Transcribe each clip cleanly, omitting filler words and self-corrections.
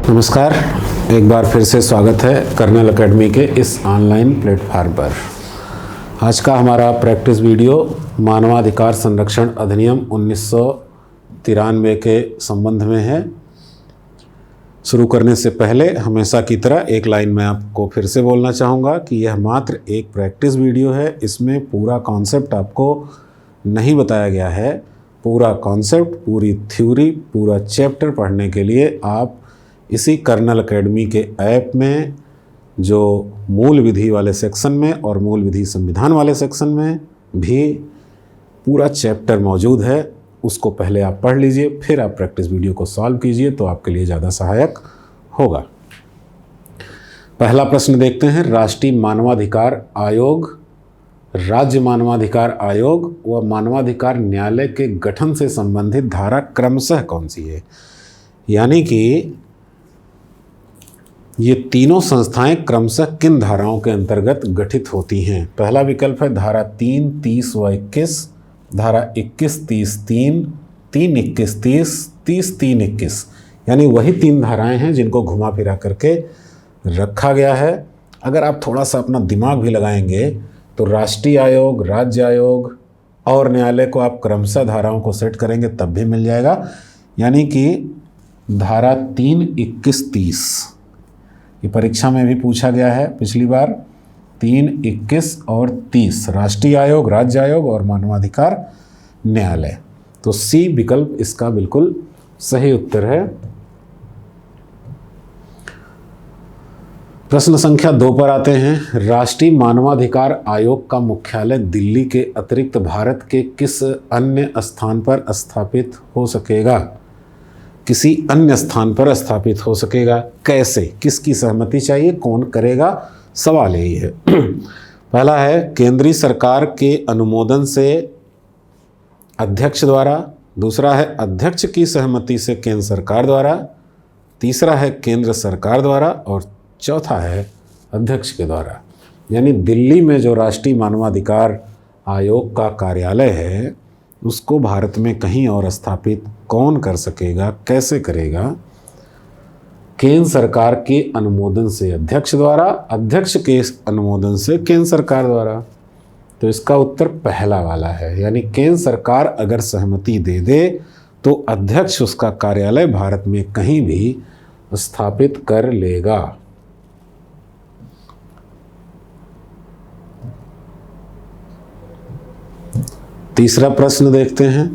नमस्कार, एक बार फिर से स्वागत है कर्नल एकेडमी के इस ऑनलाइन प्लेटफार्म पर। आज का हमारा प्रैक्टिस वीडियो मानवाधिकार संरक्षण अधिनियम 1993 के संबंध में है। शुरू करने से पहले हमेशा की तरह एक लाइन मैं आपको फिर से बोलना चाहूँगा कि यह मात्र एक प्रैक्टिस वीडियो है। इसमें पूरा कॉन्सेप्ट आपको नहीं बताया गया है। पूरा कॉन्सेप्ट, पूरी थ्योरी, पूरा चैप्टर पढ़ने के लिए आप इसी कर्नल एकेडमी के ऐप में जो मूल विधि वाले सेक्शन में और मूल विधि संविधान वाले सेक्शन में भी पूरा चैप्टर मौजूद है, उसको पहले आप पढ़ लीजिए, फिर आप प्रैक्टिस वीडियो को सॉल्व कीजिए तो आपके लिए ज़्यादा सहायक होगा। पहला प्रश्न देखते हैं। राष्ट्रीय मानवाधिकार आयोग, राज्य मानवाधिकार आयोग व मानवाधिकार न्यायालय के गठन से संबंधित धारा क्रमशः कौन सी है? यानी कि ये तीनों संस्थाएं क्रमशः किन धाराओं के अंतर्गत गठित होती हैं? पहला विकल्प है धारा 3, 30 व 21, धारा 21, 30, 3, 3, 21, 30, 30, 3, 21, यानी वही तीन धाराएं हैं जिनको घुमा फिरा करके रखा गया है। अगर आप थोड़ा सा अपना दिमाग भी लगाएंगे तो राष्ट्रीय आयोग, राज्य आयोग और न्यायालय को आप क्रमशः धाराओं को सेट करेंगे तब भी मिल जाएगा। यानी कि धारा 3, 21, 30 ये परीक्षा में भी पूछा गया है पिछली बार। 3, 21 और 30 राष्ट्रीय आयोग, राज्य आयोग और मानवाधिकार न्यायालय। तो सी विकल्प इसका बिल्कुल सही उत्तर है। प्रश्न संख्या 2 पर आते हैं। राष्ट्रीय मानवाधिकार आयोग का मुख्यालय दिल्ली के अतिरिक्त भारत के किस अन्य स्थान पर स्थापित हो सकेगा? किसी अन्य स्थान पर स्थापित हो सकेगा। कैसे, किसकी सहमति चाहिए, कौन करेगा, सवाल यही है। पहला है केंद्रीय सरकार के अनुमोदन से अध्यक्ष द्वारा, दूसरा है अध्यक्ष की सहमति से केंद्र सरकार द्वारा, तीसरा है केंद्र सरकार द्वारा और चौथा है अध्यक्ष के द्वारा। यानी दिल्ली में जो राष्ट्रीय मानवाधिकार आयोग का कार्यालय है उसको भारत में कहीं और स्थापित कौन कर सकेगा, कैसे करेगा? केंद्र सरकार के अनुमोदन से अध्यक्ष द्वारा, अध्यक्ष के अनुमोदन से केंद्र सरकार द्वारा। तो इसका उत्तर पहला वाला है। यानी केंद्र सरकार अगर सहमति दे दे तो अध्यक्ष उसका कार्यालय भारत में कहीं भी स्थापित कर लेगा। तीसरा प्रश्न देखते हैं।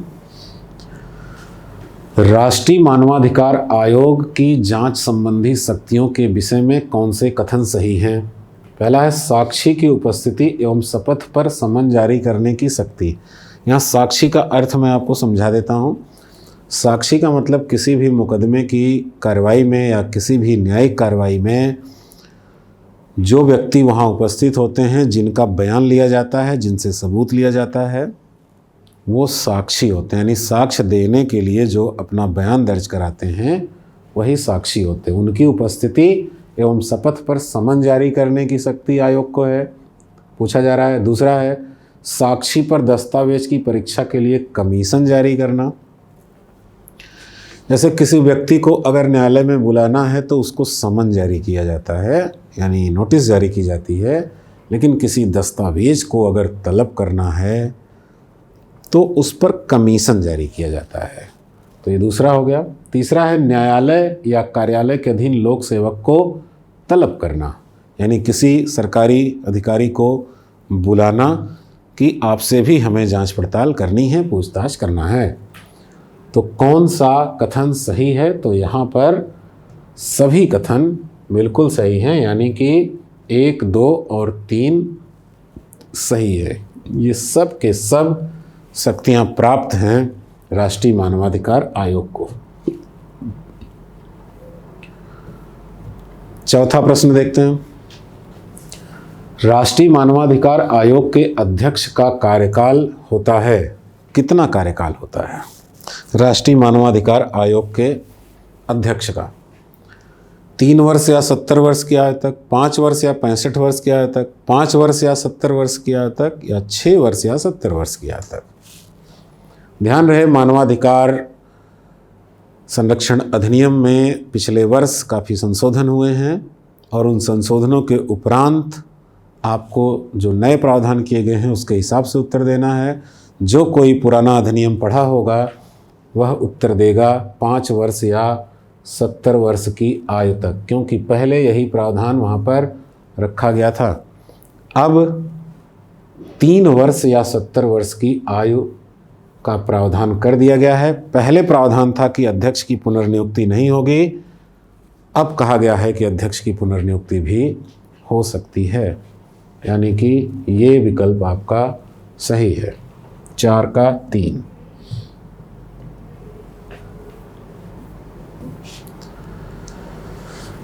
राष्ट्रीय मानवाधिकार आयोग की जांच संबंधी शक्तियों के विषय में कौन से कथन सही हैं? पहला है साक्षी की उपस्थिति एवं शपथ पर समन जारी करने की शक्ति। यहाँ साक्षी का अर्थ मैं आपको समझा देता हूँ। साक्षी का मतलब किसी भी मुकदमे की कार्रवाई में या किसी भी न्यायिक कार्रवाई में जो व्यक्ति वहाँ उपस्थित होते हैं, जिनका बयान लिया जाता है, जिनसे सबूत लिया जाता है, वो साक्षी होते हैं। यानी साक्ष्य देने के लिए जो अपना बयान दर्ज कराते हैं वही साक्षी होते हैं। उनकी उपस्थिति एवं शपथ पर समन जारी करने की शक्ति आयोग को है, पूछा जा रहा है। दूसरा है साक्षी पर दस्तावेज की परीक्षा के लिए कमीशन जारी करना। जैसे किसी व्यक्ति को अगर न्यायालय में बुलाना है तो उसको समन जारी किया जाता है, यानी नोटिस जारी की जाती है। लेकिन किसी दस्तावेज को अगर तलब करना है तो उस पर कमीशन जारी किया जाता है। तो ये दूसरा हो गया। तीसरा है न्यायालय या कार्यालय के अधीन लोक सेवक को तलब करना, यानी किसी सरकारी अधिकारी को बुलाना कि आपसे भी हमें जांच पड़ताल करनी है, पूछताछ करना है। तो कौन सा कथन सही है? तो यहाँ पर सभी कथन बिल्कुल सही हैं, यानी कि 1, 2 और 3 सही है। ये सब के सब शक्तियां प्राप्त हैं राष्ट्रीय मानवाधिकार आयोग को। चौथा प्रश्न देखते हैं। राष्ट्रीय मानवाधिकार आयोग के अध्यक्ष का कार्यकाल होता है, कितना कार्यकाल होता है राष्ट्रीय मानवाधिकार आयोग के अध्यक्ष का? 3 वर्ष या 70 वर्ष की आयु तक, 5 वर्ष या 65 वर्ष की आयु तक, 5 वर्ष या 70 वर्ष की आयु तक, या 6 वर्ष या 70 वर्ष की आयु तक? ध्यान रहे मानवाधिकार संरक्षण अधिनियम में पिछले वर्ष काफ़ी संशोधन हुए हैं और उन संशोधनों के उपरांत आपको जो नए प्रावधान किए गए हैं उसके हिसाब से उत्तर देना है। जो कोई पुराना अधिनियम पढ़ा होगा वह उत्तर देगा 5 वर्ष या 70 वर्ष की आयु तक, क्योंकि पहले यही प्रावधान वहाँ पर रखा गया था। अब 3 वर्ष या 70 वर्ष की आयु का प्रावधान कर दिया गया है। पहले प्रावधान था कि अध्यक्ष की पुनर्नियुक्ति नहीं होगी, अब कहा गया है कि अध्यक्ष की पुनर्नियुक्ति भी हो सकती है, यानी कि ये विकल्प आपका सही है, 4 का 3।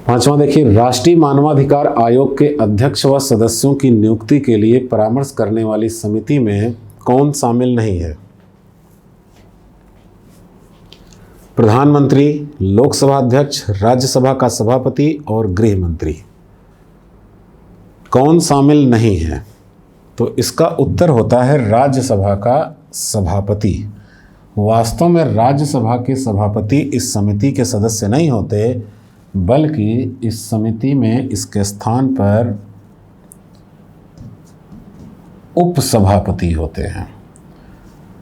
पांचवा देखिए, राष्ट्रीय मानवाधिकार आयोग के अध्यक्ष व सदस्यों की नियुक्ति के लिए परामर्श करने वाली समिति में कौन शामिल नहीं है? प्रधानमंत्री, लोकसभा अध्यक्ष, राज्यसभा का सभापति और गृह मंत्री। कौन शामिल नहीं है? तो इसका उत्तर होता है राज्यसभा का सभापति। वास्तव में राज्यसभा के सभापति इस समिति के सदस्य नहीं होते, बल्कि इस समिति में इसके स्थान पर उपसभापति होते हैं,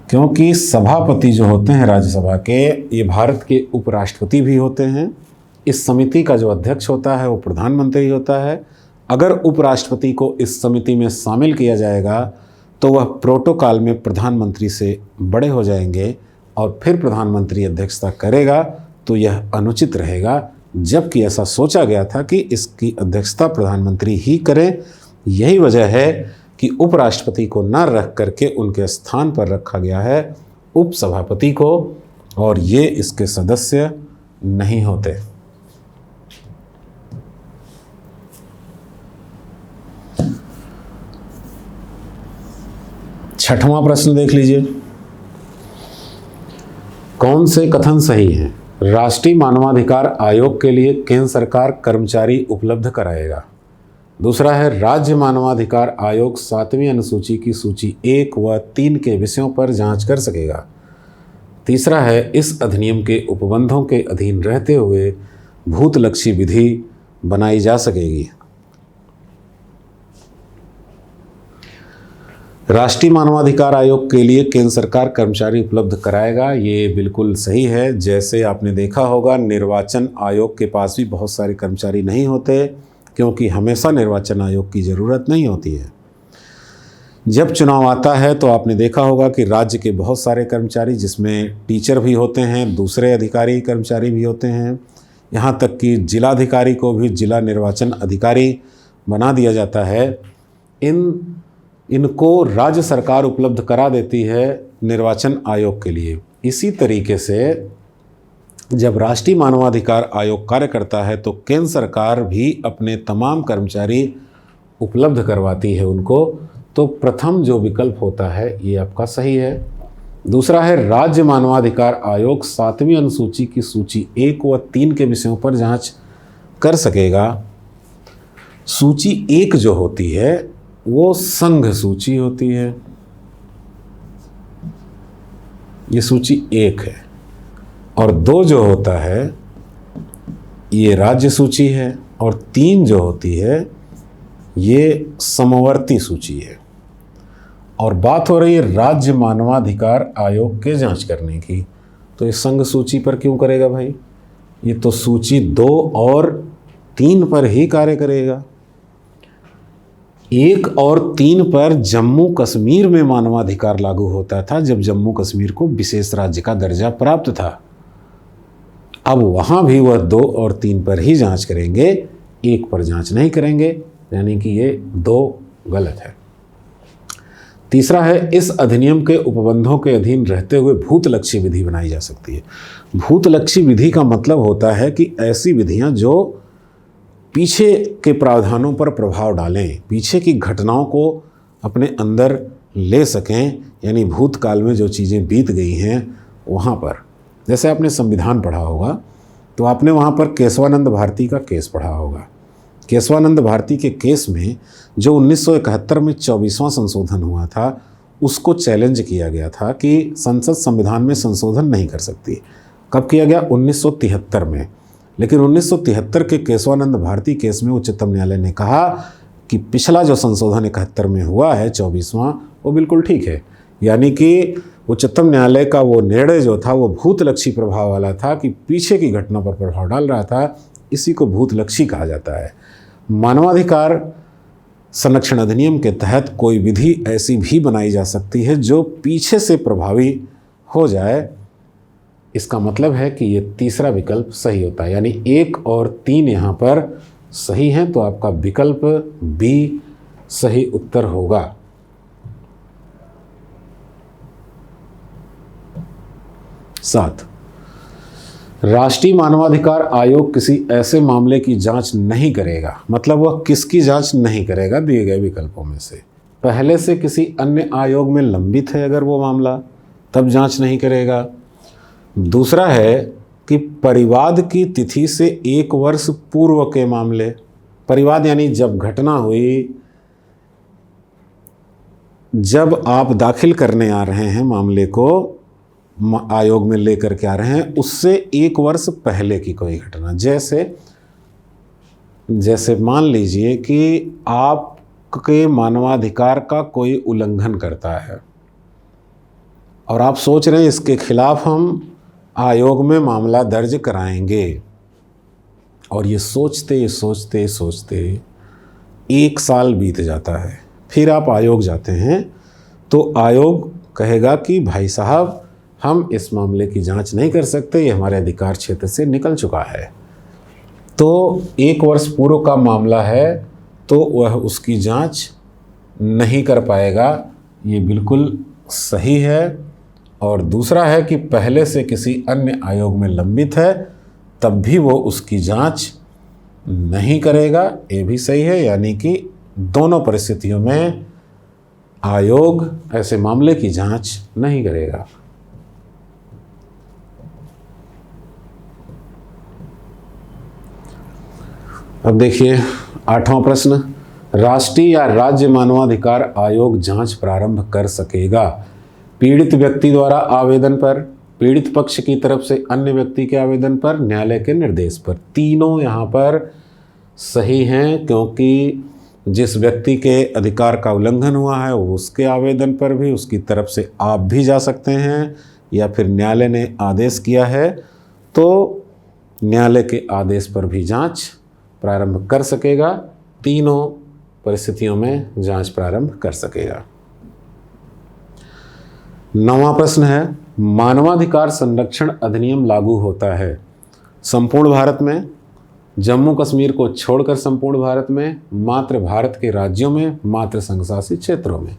क्योंकि सभापति जो होते हैं राज्यसभा के, ये भारत के उपराष्ट्रपति भी होते हैं। इस समिति का जो अध्यक्ष होता है वो प्रधानमंत्री होता है। अगर उपराष्ट्रपति को इस समिति में शामिल किया जाएगा तो वह प्रोटोकॉल में प्रधानमंत्री से बड़े हो जाएंगे और फिर प्रधानमंत्री अध्यक्षता करेगा, तो यह अनुचित रहेगा। जबकि ऐसा सोचा गया था कि इसकी अध्यक्षता प्रधानमंत्री ही करें। यही वजह है कि उपराष्ट्रपति को न रख करके उनके स्थान पर रखा गया है उपसभापति को, और ये इसके सदस्य नहीं होते। छठवां प्रश्न देख लीजिए, कौन से कथन सही हैं? राष्ट्रीय मानवाधिकार आयोग के लिए केंद्र सरकार कर्मचारी उपलब्ध कराएगा। दूसरा है, राज्य मानवाधिकार आयोग 7वीं अनुसूची की सूची 1 व 3 के विषयों पर जांच कर सकेगा। तीसरा है, इस अधिनियम के उपबंधों के अधीन रहते हुए भूतलक्षी विधि बनाई जा सकेगी। राष्ट्रीय मानवाधिकार आयोग के लिए केंद्र सरकार कर्मचारी उपलब्ध कराएगा, ये बिल्कुल सही है। जैसे आपने देखा होगा, निर्वाचन आयोग के पास भी बहुत सारे कर्मचारी नहीं होते, क्योंकि हमेशा निर्वाचन आयोग की ज़रूरत नहीं होती है। जब चुनाव आता है तो आपने देखा होगा कि राज्य के बहुत सारे कर्मचारी, जिसमें टीचर भी होते हैं, दूसरे अधिकारी कर्मचारी भी होते हैं, यहाँ तक कि जिलाधिकारी को भी जिला निर्वाचन अधिकारी बना दिया जाता है। इनको राज्य सरकार उपलब्ध करा देती है निर्वाचन आयोग के लिए। इसी तरीके से जब राष्ट्रीय मानवाधिकार आयोग कार्य करता है तो केंद्र सरकार भी अपने तमाम कर्मचारी उपलब्ध करवाती है उनको। तो प्रथम जो विकल्प होता है ये आपका सही है। दूसरा है, राज्य मानवाधिकार आयोग 7वीं अनुसूची की सूची 1 व 3 के विषयों पर जांच कर सकेगा। सूची 1 जो होती है वो संघ सूची होती है, ये सूची 1 है, और 2 जो होता है ये राज्य सूची है, और 3 जो होती है ये समवर्ती सूची है। और बात हो रही है राज्य मानवाधिकार आयोग के जांच करने की, तो ये संघ सूची पर क्यों करेगा भाई? ये तो सूची 2 और 3 पर ही कार्य करेगा। 1 और 3 पर जम्मू कश्मीर में मानवाधिकार लागू होता था, जब जम्मू कश्मीर को विशेष राज्य का दर्जा प्राप्त था। अब वहाँ भी वह 2 और 3 पर ही जांच करेंगे, 1 पर जांच नहीं करेंगे, यानी कि ये 2 गलत है। तीसरा है, इस अधिनियम के उपबंधों के अधीन रहते हुए भूतलक्षी विधि बनाई जा सकती है। भूतलक्षी विधि का मतलब होता है कि ऐसी विधियां जो पीछे के प्रावधानों पर प्रभाव डालें, पीछे की घटनाओं को अपने अंदर ले सकें, यानी भूतकाल में जो चीज़ें बीत गई हैं वहाँ पर। जैसे आपने संविधान पढ़ा होगा तो आपने वहाँ पर केशवानंद भारती का केस पढ़ा होगा। केशवानंद भारती के केस में जो 1971 में 24वां संशोधन हुआ था, उसको चैलेंज किया गया था कि संसद संविधान में संशोधन नहीं कर सकती। कब किया गया? 1973 में। लेकिन 1973 के केशवानंद भारती केस में उच्चतम न्यायालय ने कहा कि पिछला जो संशोधन 71 में हुआ है 24वां, वो बिल्कुल ठीक है। यानी कि उच्चतम न्यायालय का वो निर्णय जो था वो भूतलक्षी प्रभाव वाला था कि पीछे की घटना पर प्रभाव डाल रहा था। इसी को भूतलक्षी कहा जाता है। मानवाधिकार संरक्षण अधिनियम के तहत कोई विधि ऐसी भी बनाई जा सकती है जो पीछे से प्रभावी हो जाए। इसका मतलब है कि ये तीसरा विकल्प सही होता है, यानी 1 और 3 यहाँ पर सही हैं, तो आपका विकल्प बी सही उत्तर होगा। सात, राष्ट्रीय मानवाधिकार आयोग किसी ऐसे मामले की जांच नहीं करेगा। मतलब वह किसकी जांच नहीं करेगा? दिए गए विकल्पों में से पहले से किसी अन्य आयोग में लंबित है अगर वो मामला, तब जांच नहीं करेगा। दूसरा है कि परिवाद की तिथि से 1 वर्ष पूर्व के मामले, परिवाद यानी जब घटना हुई, जब आप दाखिल करने आ रहे हैं मामले को, आयोग में लेकर के आ रहे हैं, उससे 1 वर्ष पहले की कोई घटना। जैसे मान लीजिए कि आपके मानवाधिकार का कोई उल्लंघन करता है और आप सोच रहे हैं इसके खिलाफ हम आयोग में मामला दर्ज कराएंगे, और ये सोचते सोचते सोचते 1 साल बीत जाता है। फिर आप आयोग जाते हैं तो आयोग कहेगा कि भाई साहब, हम इस मामले की जांच नहीं कर सकते, ये हमारे अधिकार क्षेत्र से निकल चुका है। तो 1 वर्ष पूर्व का मामला है तो वह उसकी जांच नहीं कर पाएगा, ये बिल्कुल सही है। और दूसरा है कि पहले से किसी अन्य आयोग में लंबित है, तब भी वो उसकी जांच नहीं करेगा, ये भी सही है। यानी कि दोनों परिस्थितियों में आयोग ऐसे मामले की जांच नहीं करेगा। अब देखिए 8वां प्रश्न, राष्ट्रीय या राज्य मानवाधिकार आयोग जांच प्रारंभ कर सकेगा पीड़ित व्यक्ति द्वारा आवेदन पर, पीड़ित पक्ष की तरफ से अन्य व्यक्ति के आवेदन पर, न्यायालय के निर्देश पर। तीनों यहाँ पर सही हैं, क्योंकि जिस व्यक्ति के अधिकार का उल्लंघन हुआ है वो उसके आवेदन पर भी, उसकी तरफ से आप भी जा सकते हैं, या फिर न्यायालय ने आदेश किया है तो न्यायालय के आदेश पर भी जांच प्रारंभ कर सकेगा। तीनों परिस्थितियों में जांच प्रारंभ कर सकेगा। 9वां प्रश्न है, मानवाधिकार संरक्षण अधिनियम लागू होता है संपूर्ण भारत में, जम्मू कश्मीर को छोड़कर संपूर्ण भारत में, मात्र भारत के राज्यों में, मात्र संघ शासित क्षेत्रों में।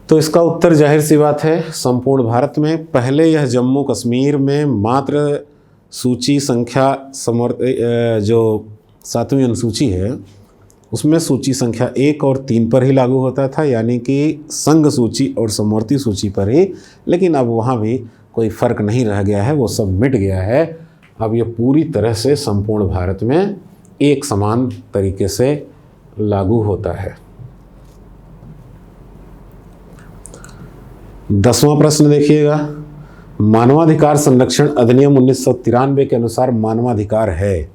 तो इसका उत्तर जाहिर सी बात है संपूर्ण भारत में। पहले यह जम्मू कश्मीर में मात्र सूची संख्या जो 7वीं अनुसूची है उसमें सूची संख्या 1 और 3 पर ही लागू होता था, यानी कि संघ सूची और समवर्ती सूची पर ही। लेकिन अब वहाँ भी कोई फ़र्क नहीं रह गया है, वो सब मिट गया है। अब ये पूरी तरह से संपूर्ण भारत में एक समान तरीके से लागू होता है। 10वां प्रश्न देखिएगा, मानवाधिकार संरक्षण अधिनियम 1993 के अनुसार मानवाधिकार है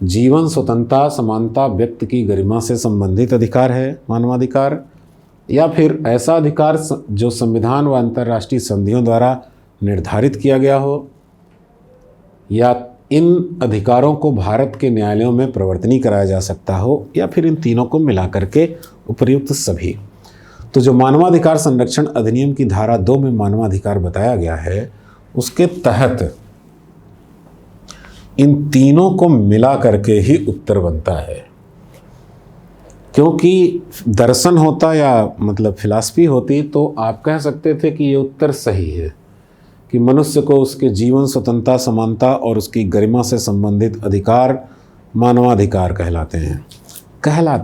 जीवन, स्वतंत्रता, समानता, व्यक्ति की गरिमा से संबंधित अधिकार है मानवाधिकार, या फिर ऐसा अधिकार जो संविधान व अंतर्राष्ट्रीय संधियों द्वारा निर्धारित किया गया हो, या इन अधिकारों को भारत के न्यायालयों में प्रवर्तनीय कराया जा सकता हो, या फिर इन तीनों को मिला करके उपर्युक्त सभी। तो जो मानवाधिकार संरक्षण अधिनियम की धारा 2 में मानवाधिकार बताया गया है, उसके तहत इन तीनों को मिला करके ही उत्तर बनता है। क्योंकि दर्शन होता या मतलब फिलॉसफी होती तो आप कह सकते थे कि ये उत्तर सही है कि मनुष्य को उसके जीवन, स्वतंत्रता, समानता और उसकी गरिमा से संबंधित अधिकार मानवाधिकार कहलाते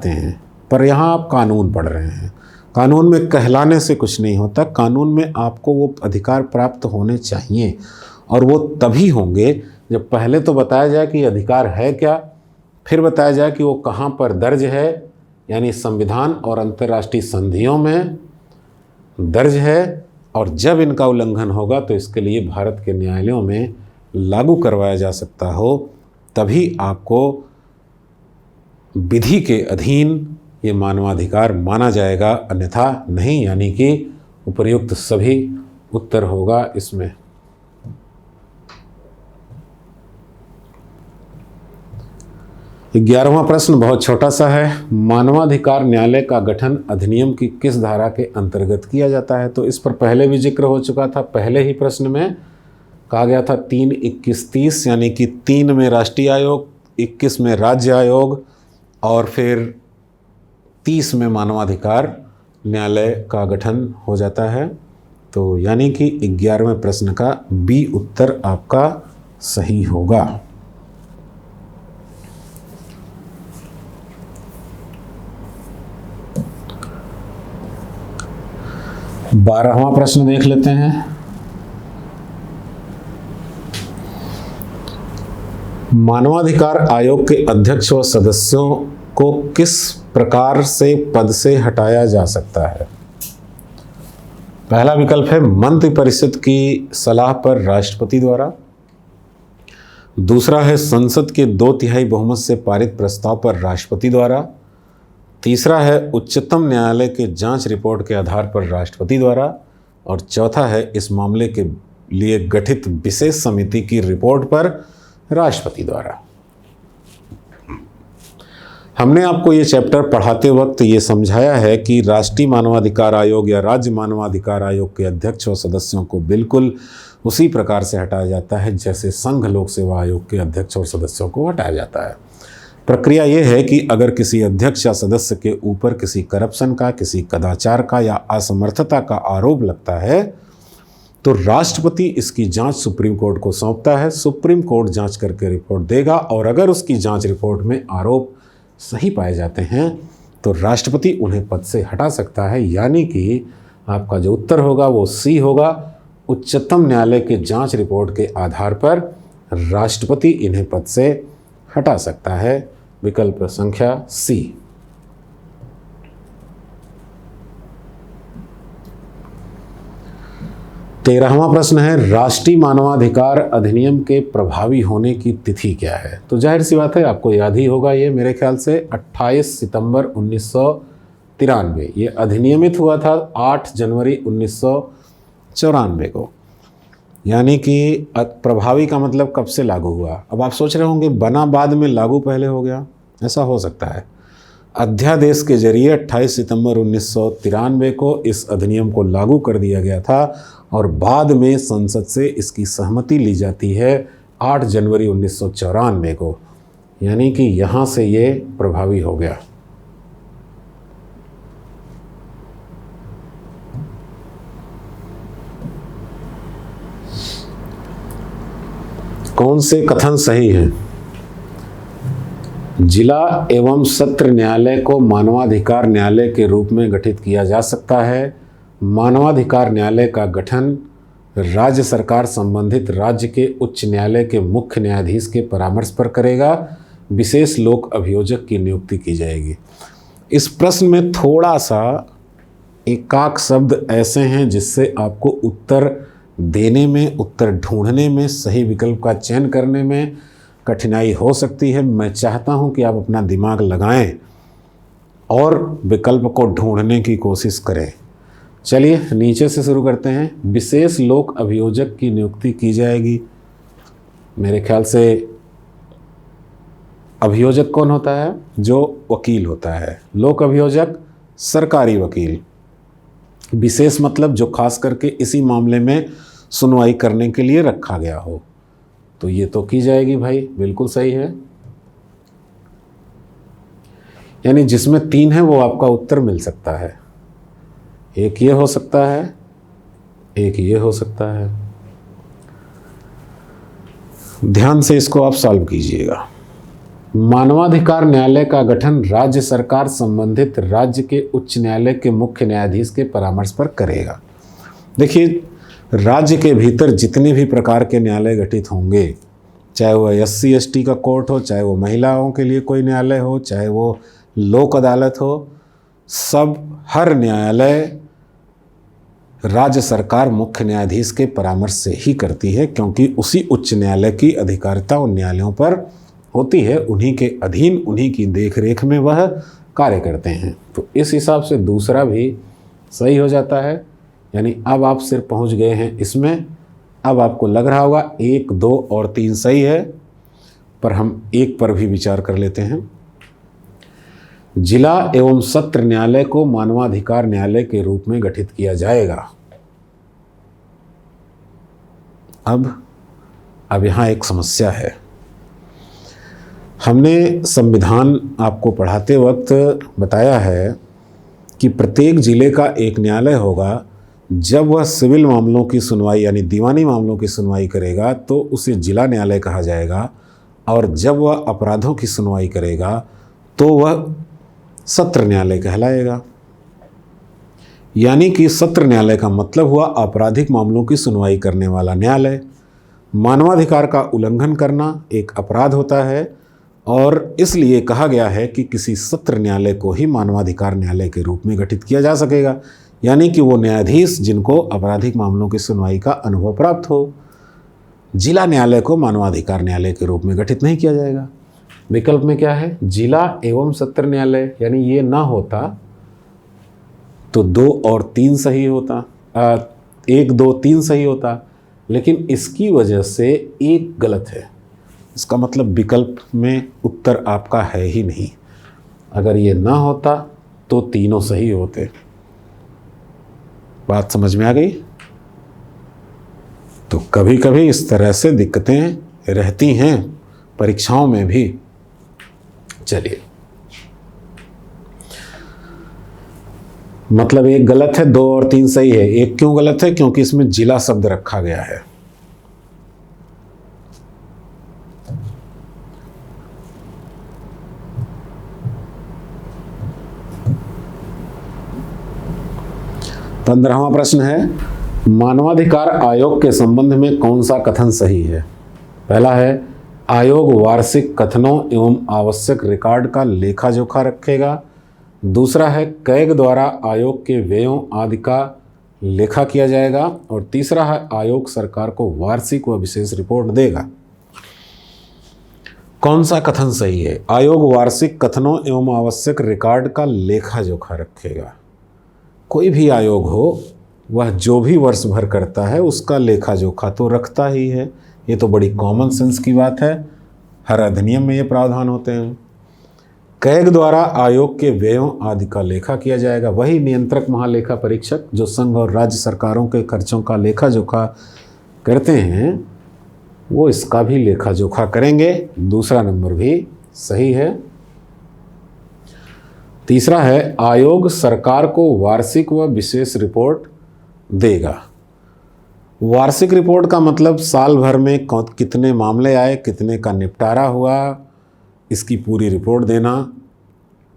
हैं। पर यहाँ आप कानून पढ़ रहे हैं। कानून में कहलाने से कुछ नहीं होता, कानून में आपको वो अधिकार प्राप्त होने चाहिए, और वो तभी होंगे जब पहले तो बताया जाए कि अधिकार है क्या, फिर बताया जाए कि वो कहाँ पर दर्ज है, यानी संविधान और अंतर्राष्ट्रीय संधियों में दर्ज है, और जब इनका उल्लंघन होगा तो इसके लिए भारत के न्यायालयों में लागू करवाया जा सकता हो, तभी आपको विधि के अधीन ये मानवाधिकार माना जाएगा, अन्यथा नहीं। यानी कि उपर्युक्त सभी उत्तर होगा इसमें। 11वां प्रश्न बहुत छोटा सा है। मानवाधिकार न्यायालय का गठन अधिनियम की किस धारा के अंतर्गत किया जाता है? तो इस पर पहले भी जिक्र हो चुका था। पहले ही प्रश्न में कहा गया था 3, 21, 30, यानी कि 3 में राष्ट्रीय आयोग, 21 में राज्य आयोग और फिर 30 में मानवाधिकार न्यायालय का गठन हो जाता है। तो यानी कि 11वें प्रश्न का बी उत्तर आपका सही होगा। 12वां प्रश्न देख लेते हैं। मानवाधिकार आयोग के अध्यक्ष व सदस्यों को किस प्रकार से पद से हटाया जा सकता है? पहला विकल्प है मंत्रिपरिषद की सलाह पर राष्ट्रपति द्वारा। दूसरा है संसद के 2/3 बहुमत से पारित प्रस्ताव पर राष्ट्रपति द्वारा। तीसरा है उच्चतम न्यायालय के जांच रिपोर्ट के आधार पर राष्ट्रपति द्वारा। और चौथा है इस मामले के लिए गठित विशेष समिति की रिपोर्ट पर राष्ट्रपति द्वारा। हमने आपको ये चैप्टर पढ़ाते वक्त ये समझाया है कि राष्ट्रीय मानवाधिकार आयोग या राज्य मानवाधिकार आयोग के अध्यक्ष और सदस्यों को बिल्कुल उसी प्रकार से हटाया जाता है जैसे संघ लोक सेवा आयोग के अध्यक्ष और सदस्यों को हटाया जाता है। प्रक्रिया ये है कि अगर किसी अध्यक्ष या सदस्य के ऊपर किसी करप्शन का, किसी कदाचार का या असमर्थता का आरोप लगता है तो राष्ट्रपति इसकी जांच सुप्रीम कोर्ट को सौंपता है। सुप्रीम कोर्ट जांच करके रिपोर्ट देगा और अगर उसकी जांच रिपोर्ट में आरोप सही पाए जाते हैं तो राष्ट्रपति उन्हें पद से हटा सकता है। यानी कि आपका जो उत्तर होगा वो सी होगा। उच्चतम न्यायालय के जांच रिपोर्ट के आधार पर राष्ट्रपति इन्हें पद से हटा सकता है। विकल्प संख्या सी। 13वां प्रश्न है राष्ट्रीय मानवाधिकार अधिनियम के प्रभावी होने की तिथि क्या है? तो जाहिर सी बात है आपको याद ही होगा, ये मेरे ख्याल से 28 सितंबर 1993 ये अधिनियमित हुआ था 8 जनवरी 1994 को। यानी कि प्रभावी का मतलब कब से लागू हुआ। अब आप सोच रहे होंगे बना बाद में लागू पहले हो गया, ऐसा हो सकता है। अध्यादेश के जरिए 28 सितंबर 1993 को इस अधिनियम को लागू कर दिया गया था और बाद में संसद से इसकी सहमति ली जाती है 8 जनवरी 1994 को। यानी कि यहाँ से ये प्रभावी हो गया। कौन से कथन सही हैं? जिला एवं सत्र न्यायालय को मानवाधिकार न्यायालय के रूप में गठित किया जा सकता है। मानवाधिकार न्यायालय का गठन राज्य सरकार संबंधित राज्य के उच्च न्यायालय के मुख्य न्यायाधीश के परामर्श पर करेगा। विशेष लोक अभियोजक की नियुक्ति की जाएगी। इस प्रश्न में थोड़ा सा एकाक शब्द ऐसे हैं जिससे आपको उत्तर देने में, उत्तर ढूंढने में, सही विकल्प का चयन करने में कठिनाई हो सकती है। मैं चाहता हूं कि आप अपना दिमाग लगाएं और विकल्प को ढूंढने की कोशिश करें। चलिए नीचे से शुरू करते हैं। विशेष लोक अभियोजक की नियुक्ति की जाएगी। मेरे ख्याल से अभियोजक कौन होता है? जो वकील होता है। लोक अभियोजक सरकारी वकील। विशेष मतलब जो खास करके इसी मामले में सुनवाई करने के लिए रखा गया हो। तो ये तो की जाएगी भाई, बिल्कुल सही है। यानी जिसमें 3 है वो आपका उत्तर मिल सकता है। एक ये हो सकता है, एक ये हो सकता है। ध्यान से इसको आप सॉल्व कीजिएगा। मानवाधिकार न्यायालय का गठन राज्य सरकार संबंधित राज्य के उच्च न्यायालय के मुख्य न्यायाधीश के परामर्श पर करेगा। देखिए, राज्य के भीतर जितने भी प्रकार के न्यायालय गठित होंगे, चाहे वो SC ST का कोर्ट हो, चाहे वो महिलाओं के लिए कोई न्यायालय हो, चाहे वो लोक अदालत हो, सब हर न्यायालय राज्य सरकार मुख्य न्यायाधीश के परामर्श से ही करती है, क्योंकि उसी उच्च न्यायालय की अधिकारिता उन न्यायालयों पर होती है, उन्हीं के अधीन, उन्हीं की देखरेख में वह कार्य करते हैं। तो इस हिसाब से दूसरा भी सही हो जाता है। यानी अब आप सिर्फ पहुंच गए हैं इसमें। अब आपको लग रहा होगा 1, 2 और 3 सही है, पर हम एक पर भी विचार कर लेते हैं। जिला एवं सत्र न्यायालय को मानवाधिकार न्यायालय के रूप में गठित किया जाएगा। अब यहाँ एक समस्या है। हमने संविधान आपको पढ़ाते वक्त बताया है कि प्रत्येक जिले का एक न्यायालय होगा। जब वह सिविल मामलों की सुनवाई यानी दीवानी मामलों की सुनवाई करेगा तो उसे जिला न्यायालय कहा जाएगा, और जब वह अपराधों की सुनवाई करेगा तो वह सत्र न्यायालय कहलाएगा। यानी कि सत्र न्यायालय का मतलब हुआ आपराधिक मामलों की सुनवाई करने वाला न्यायालय। मानवाधिकार का उल्लंघन करना एक अपराध होता है, और इसलिए कहा गया है कि किसी सत्र न्यायालय को ही मानवाधिकार न्यायालय के रूप में गठित किया जा सकेगा। यानी कि वो न्यायाधीश जिनको आपराधिक मामलों की सुनवाई का अनुभव प्राप्त हो। जिला न्यायालय को मानवाधिकार न्यायालय के रूप में गठित नहीं किया जाएगा। विकल्प में क्या है? जिला एवं सत्र न्यायालय। यानी ये ना होता तो 2 और 3 सही होता, 1, 2, 3 सही होता, लेकिन इसकी वजह से एक गलत है। इसका मतलब विकल्प में उत्तर आपका है ही नहीं। अगर ये ना होता तो तीनों सही होते। बात समझ में आ गई? तो कभी कभी इस तरह से दिक्कतें रहती हैं परीक्षाओं में भी। चलिए, मतलब एक गलत है, 2 और 3 सही है। एक क्यों गलत है? क्योंकि इसमें जिला शब्द रखा गया है। पंद्रहवां प्रश्न है, मानवाधिकार आयोग के संबंध में कौन सा कथन सही है? पहला है, आयोग वार्षिक कथनों एवं आवश्यक रिकॉर्ड का लेखा जोखा रखेगा। दूसरा है, कैग द्वारा आयोग के व्ययों आदि का लेखा किया जाएगा। और तीसरा है, आयोग सरकार को वार्षिक व विशेष रिपोर्ट देगा। कौन सा कथन सही है? आयोग वार्षिक कथनों एवं आवश्यक रिकॉर्ड का लेखा जोखा रखेगा। कोई भी आयोग हो, वह जो भी वर्ष भर करता है उसका लेखा जोखा तो रखता ही है। ये तो बड़ी कॉमन सेंस की बात है, हर अधिनियम में ये प्रावधान होते हैं। कैग द्वारा आयोग के व्ययों आदि का लेखा किया जाएगा। वही नियंत्रक महालेखा परीक्षक जो संघ और राज्य सरकारों के खर्चों का लेखा जोखा करते हैं, वो इसका भी लेखा जोखा करेंगे। दूसरा नंबर भी सही है। तीसरा है, आयोग सरकार को वार्षिक व विशेष रिपोर्ट देगा। वार्षिक रिपोर्ट का मतलब साल भर में कितने मामले आए, कितने का निपटारा हुआ, इसकी पूरी रिपोर्ट देना।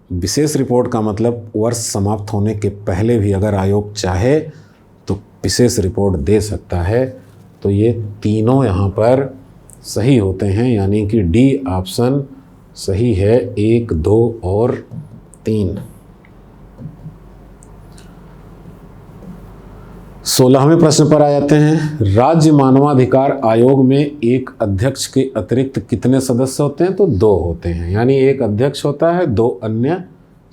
विशेष रिपोर्ट का मतलब वर्ष समाप्त होने के पहले भी अगर आयोग चाहे तो विशेष रिपोर्ट दे सकता है। तो ये तीनों यहाँ पर सही होते हैं, यानी कि डी ऑप्शन सही है। 1, 2 और 3। 16वें प्रश्न पर आ जाते हैं। राज्य मानवाधिकार आयोग में एक अध्यक्ष के अतिरिक्त कितने सदस्य होते हैं? तो 2 होते हैं। यानी एक अध्यक्ष होता है, 2 अन्य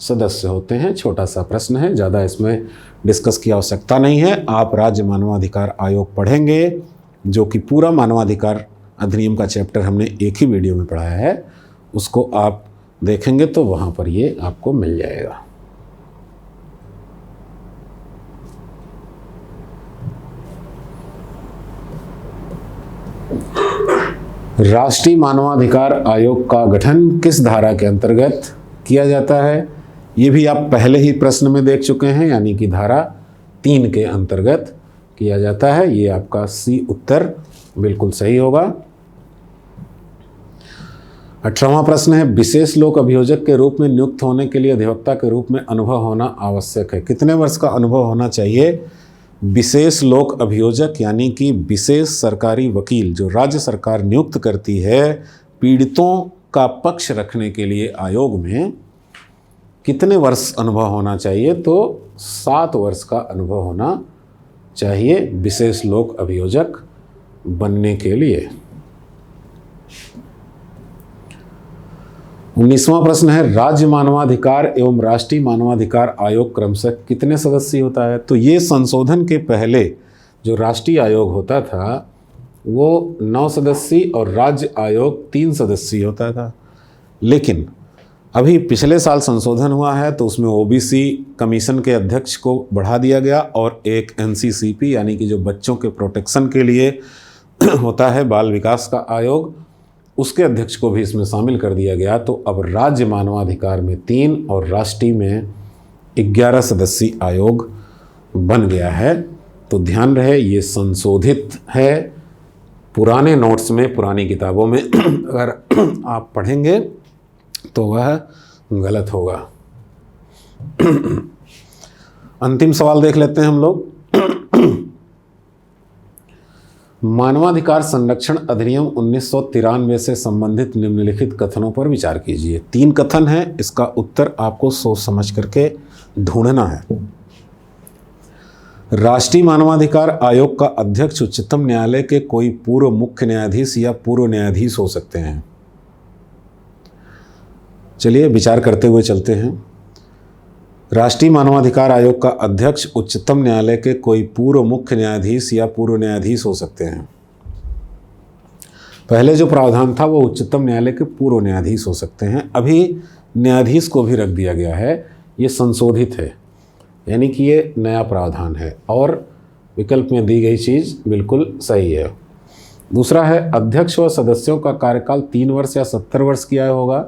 सदस्य होते हैं। छोटा सा प्रश्न है, ज़्यादा इसमें डिस्कस की आवश्यकता नहीं है। आप राज्य मानवाधिकार आयोग पढ़ेंगे, जो कि पूरा मानवाधिकार अधिनियम का चैप्टर हमने एक ही वीडियो में पढ़ाया है, उसको आप देखेंगे तो वहाँ पर ये आपको मिल जाएगा। राष्ट्रीय मानवाधिकार आयोग का गठन किस धारा के अंतर्गत किया जाता है? ये भी आप पहले ही प्रश्न में देख चुके हैं, यानी कि धारा 3 के अंतर्गत किया जाता है। ये आपका सी उत्तर बिल्कुल सही होगा। 18वां प्रश्न है, विशेष लोक अभियोजक के रूप में नियुक्त होने के लिए अधिवक्ता के रूप में अनुभव होना आवश्यक है। कितने वर्ष का अनुभव होना चाहिए? विशेष लोक अभियोजक यानी कि विशेष सरकारी वकील जो राज्य सरकार नियुक्त करती है पीड़ितों का पक्ष रखने के लिए आयोग में, कितने वर्ष अनुभव होना चाहिए? तो 7 वर्ष का अनुभव होना चाहिए विशेष लोक अभियोजक बनने के लिए? 19वां प्रश्न है, राज्य मानवाधिकार एवं राष्ट्रीय मानवाधिकार आयोग क्रमशः कितने सदस्यीय होता है? तो ये संशोधन के पहले जो राष्ट्रीय आयोग होता था वो 9 सदस्यीय और राज्य आयोग 3 सदस्यीय होता था। लेकिन अभी पिछले साल संशोधन हुआ है तो उसमें ओबीसी कमीशन के अध्यक्ष को बढ़ा दिया गया और एक एनसीसीपी यानी कि जो बच्चों के प्रोटेक्शन के लिए होता है बाल विकास का आयोग, उसके अध्यक्ष को भी इसमें शामिल कर दिया गया। तो अब राज्य मानवाधिकार में 3 और राष्ट्रीय में 11 सदस्यीय आयोग बन गया है। तो ध्यान रहे ये संशोधित है। पुराने नोट्स में, पुरानी किताबों में अगर आप पढ़ेंगे तो वह गलत होगा। अंतिम सवाल देख लेते हैं हम लोग। मानवाधिकार संरक्षण अधिनियम 1993 से संबंधित निम्नलिखित कथनों पर विचार कीजिए। 3 कथन है, इसका उत्तर आपको सोच समझ करके ढूंढना है। राष्ट्रीय मानवाधिकार आयोग का अध्यक्ष उच्चतम न्यायालय के कोई पूर्व मुख्य न्यायाधीश या पूर्व न्यायाधीश हो सकते हैं। चलिए विचार करते हुए चलते हैं। राष्ट्रीय मानवाधिकार आयोग का अध्यक्ष उच्चतम न्यायालय के कोई पूर्व मुख्य न्यायाधीश या पूर्व न्यायाधीश हो सकते हैं। पहले जो प्रावधान था वो उच्चतम न्यायालय के पूर्व न्यायाधीश हो सकते हैं। अभी न्यायाधीश को भी रख दिया गया है, ये संशोधित है, यानी कि ये नया प्रावधान है और विकल्प में दी गई चीज़ बिल्कुल सही है। दूसरा है, अध्यक्ष व सदस्यों का कार्यकाल 3 वर्ष या 70 वर्ष किया होगा।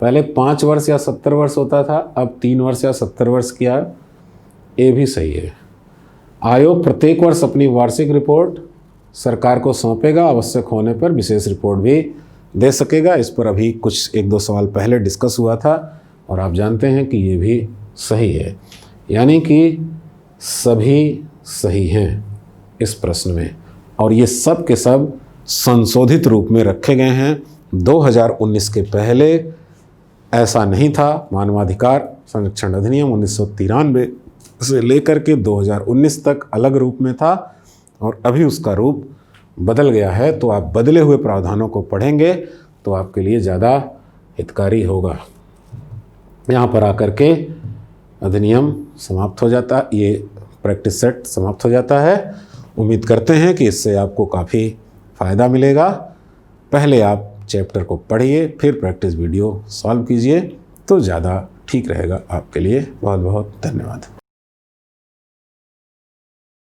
पहले 5 वर्ष या 70 वर्ष होता था, अब 3 वर्ष या 70 वर्ष किया, ये भी सही है। आयोग प्रत्येक वर्ष अपनी वार्षिक रिपोर्ट सरकार को सौंपेगा, आवश्यक होने पर विशेष रिपोर्ट भी दे सकेगा। इस पर अभी कुछ 1-2 सवाल पहले डिस्कस हुआ था और आप जानते हैं कि ये भी सही है, यानी कि सभी सही हैं इस प्रश्न में और ये सब के सब संशोधित रूप में रखे गए हैं। 2019 के पहले ऐसा नहीं था। मानवाधिकार संरक्षण अधिनियम 1993 से लेकर के 2019 तक अलग रूप में था और अभी उसका रूप बदल गया है। तो आप बदले हुए प्रावधानों को पढ़ेंगे तो आपके लिए ज़्यादा हितकारी होगा। यहाँ पर आकर के अधिनियम समाप्त हो जाता, ये प्रैक्टिस सेट समाप्त हो जाता है। उम्मीद करते हैं कि इससे आपको काफ़ी फ़ायदा मिलेगा। पहले आप चैप्टर को पढ़िए, फिर प्रैक्टिस वीडियो सॉल्व कीजिए तो ज़्यादा ठीक रहेगा आपके लिए। बहुत बहुत धन्यवाद।